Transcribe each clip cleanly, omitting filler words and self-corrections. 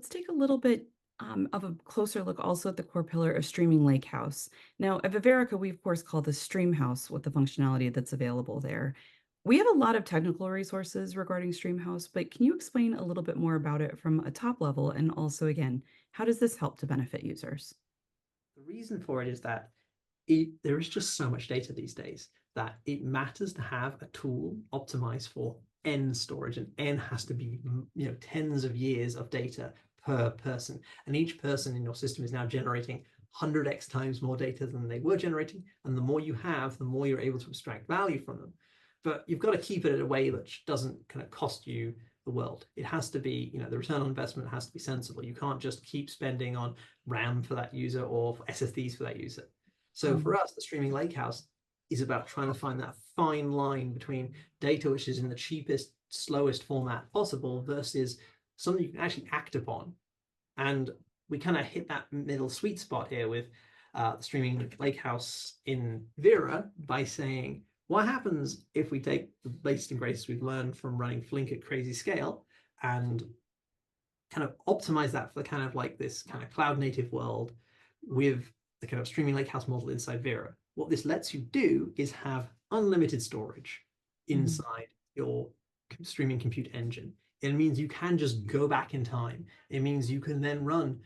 let's take a little bit of a closer look also at the core pillar of streaming Lakehouse. Now, at Ververica, we of course call this Streamhouse with the functionality that's available there. We have a lot of technical resources regarding Streamhouse, but can you explain a little bit more about it from a top level? And also, again, how does this help to benefit users? The reason for it is that there is just so much data these days that it matters to have a tool optimized for N storage, and N has to be tens of years of data per person. And each person in your system is now generating 100x times more data than they were generating. And the more you have, the more you're able to extract value from them. But you've got to keep it in a way that doesn't kind of cost you the world. It has to be, the return on investment has to be sensible. You can't just keep spending on RAM for that user or for SSDs for that user. So for us, the streaming lakehouse is about trying to find that fine line between data which is in the cheapest, slowest format possible versus something you can actually act upon. And we kind of hit that middle sweet spot here with the streaming lakehouse in VERA by saying, what happens if we take the latest and greatest we've learned from running Flink at crazy scale and kind of optimize that for the kind of like this kind of cloud native world with the kind of streaming lakehouse model inside VERA? What this lets you do is have unlimited storage inside your streaming compute engine. It means you can just go back in time. It means you can then run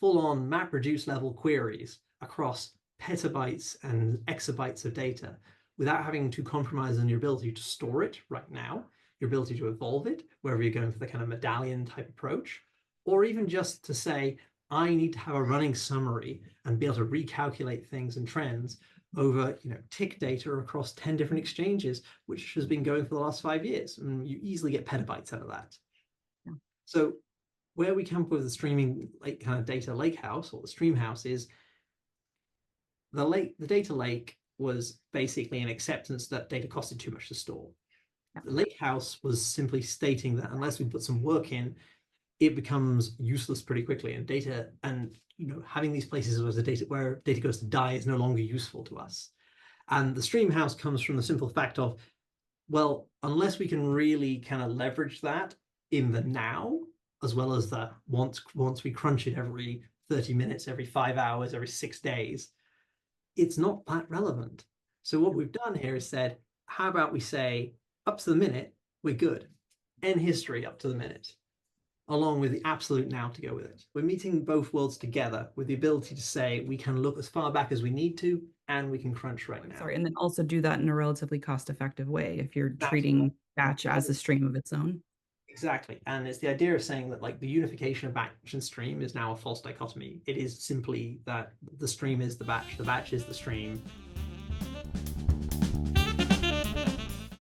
full-on MapReduce level queries across petabytes and exabytes of data without having to compromise on your ability to store it right now, your ability to evolve it, wherever you're going for the kind of medallion type approach, or even just to say, I need to have a running summary and be able to recalculate things and trends over tick data across 10 different exchanges, which has been going for the last 5 years. And you easily get petabytes out of that. Yeah. So where we come up with the streaming kind of data lakehouse or the Streamhouse is the data lake was basically an acceptance that data costed too much to store. Yeah. The lakehouse was simply stating that unless we put some work in, it becomes useless pretty quickly, and data and having these places where data goes to die is no longer useful to us. And the Streamhouse comes from the simple fact of, well, unless we can really kind of leverage that in the now, as well as the once we crunch it every 30 minutes, every 5 hours, every 6 days, it's not that relevant. So what we've done here is said, how about we say up to the minute, we're good. End history up to the minute, along with the absolute now to go with it. We're meeting both worlds together with the ability to say we can look as far back as we need to, and we can crunch right now. Sorry, and then also do that in a relatively cost-effective way if you're treating batch as a stream of its own. Exactly. And it's the idea of saying that like the unification of batch and stream is now a false dichotomy. It is simply that the stream is the batch is the stream,